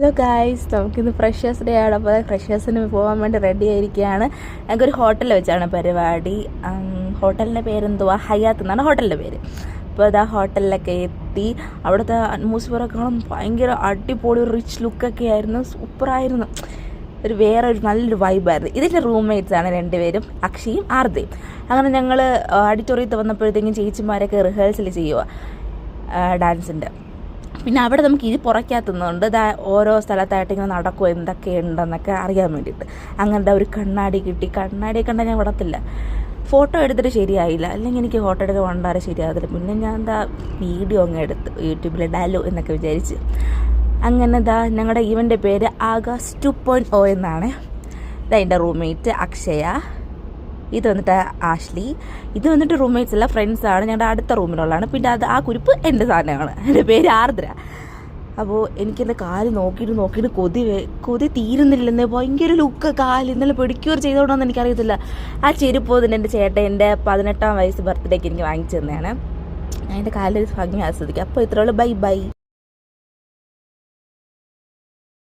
Hello guys, നമുക്കിന്ന് freshers day ആണ്. അപ്പോൾ ഫ്രഷേഴ്സിന് പോകാൻ വേണ്ടി റെഡി ആയിരിക്കുകയാണ്. ഞങ്ങൾക്കൊരു ഹോട്ടലിൽ വെച്ചാണ് പരിപാടി. ഹോട്ടലിൻ്റെ പേരെന്തുവാ, ഹയാത്ത് എന്നാണ് ഹോട്ടലിൻ്റെ പേര്. അപ്പോൾ അതാ ഹോട്ടലിലൊക്കെ എത്തി. അവിടുത്തെ അറ്റ്മോസ്ഫിയറൊക്കെ ഭയങ്കര അടിപൊളി റിച്ച് ലുക്കൊക്കെ ആയിരുന്നു. സൂപ്പറായിരുന്നു. വേറെ നല്ലൊരു വൈബായിരുന്നു. ഇതിൻ്റെ റൂംമേറ്റ്സ് ആണ് രണ്ടുപേരും, അക്ഷയും ആർദ്രയും. അങ്ങനെ ഞങ്ങൾ ഓഡിറ്റോറിയത്തിൽ വന്നപ്പോഴത്തേക്കും ചേച്ചിമാരൊക്കെ റിഹേഴ്സൽ ചെയ്യുക ഡാൻസിൻ്റെ. പിന്നെ അവിടെ നമുക്ക് ഇത് പുറയ്ക്കാത്തുന്നുണ്ട്. ഓരോ സ്ഥലത്തായിട്ട് ഇങ്ങനെ നടക്കുമോ എന്തൊക്കെയുണ്ടെന്നൊക്കെ അറിയാൻ വേണ്ടിയിട്ട്. അങ്ങനത്തെ ഒരു കണ്ണാടി കിട്ടി. കണ്ണാടി കണ്ടാൽ ഞാൻ വിടത്തില്ല. ഫോട്ടോ എടുത്തിട്ട് ശരിയായില്ല, അല്ലെങ്കിൽ എനിക്ക് ഫോട്ടോ എടുക്കാൻ വളരെ ശരിയാകത്തില്ല. പിന്നെ ഞാൻ വീഡിയോ അങ്ങ് എടുത്ത് യൂട്യൂബിൽ ഇടാലോ എന്നൊക്കെ വിചാരിച്ച്. അങ്ങനെ ഞങ്ങളുടെ ഈവൻ്റെ പേര് ആകാശ് 2.0 എന്നാണ്. എൻ്റെ റൂംമേറ്റ് അക്ഷയ, ഇത് വന്നിട്ട് ആഷ്ലി, ഇത് വന്നിട്ട് റൂംമേറ്റ്സ് അല്ല, ഫ്രണ്ട്സാണ്. ഞങ്ങളുടെ അടുത്ത റൂമിലുള്ളതാണ്. പിന്നെ ആ കുരിപ്പ് എൻ്റെ സാധനമാണ്. എൻ്റെ പേര് ആർദ്ര. അപ്പോൾ എനിക്കെൻ്റെ കാല് നോക്കിയിട്ട് കൊതി തീരുന്നില്ലെന്ന്. ഭയങ്കര ലുക്ക് കാല്. ഇന്നലെ പെഡിക്യൂർ ചെയ്തോണ്ടെന്ന് എനിക്കറിയത്തില്ല. ആ ചെരുപ്പ് തന്നെ എൻ്റെ ചേട്ടൻ എൻ്റെ 18ാം വയസ്സ് ബർത്ത്ഡേക്ക് എനിക്ക് വാങ്ങിച്ചു തന്നെയാണ്. ഞാൻ എൻ്റെ കാലിൽ ഭംഗി ആസ്വദിക്കുക. അപ്പോൾ ഇത്രയുള്ളൂ. ബൈ.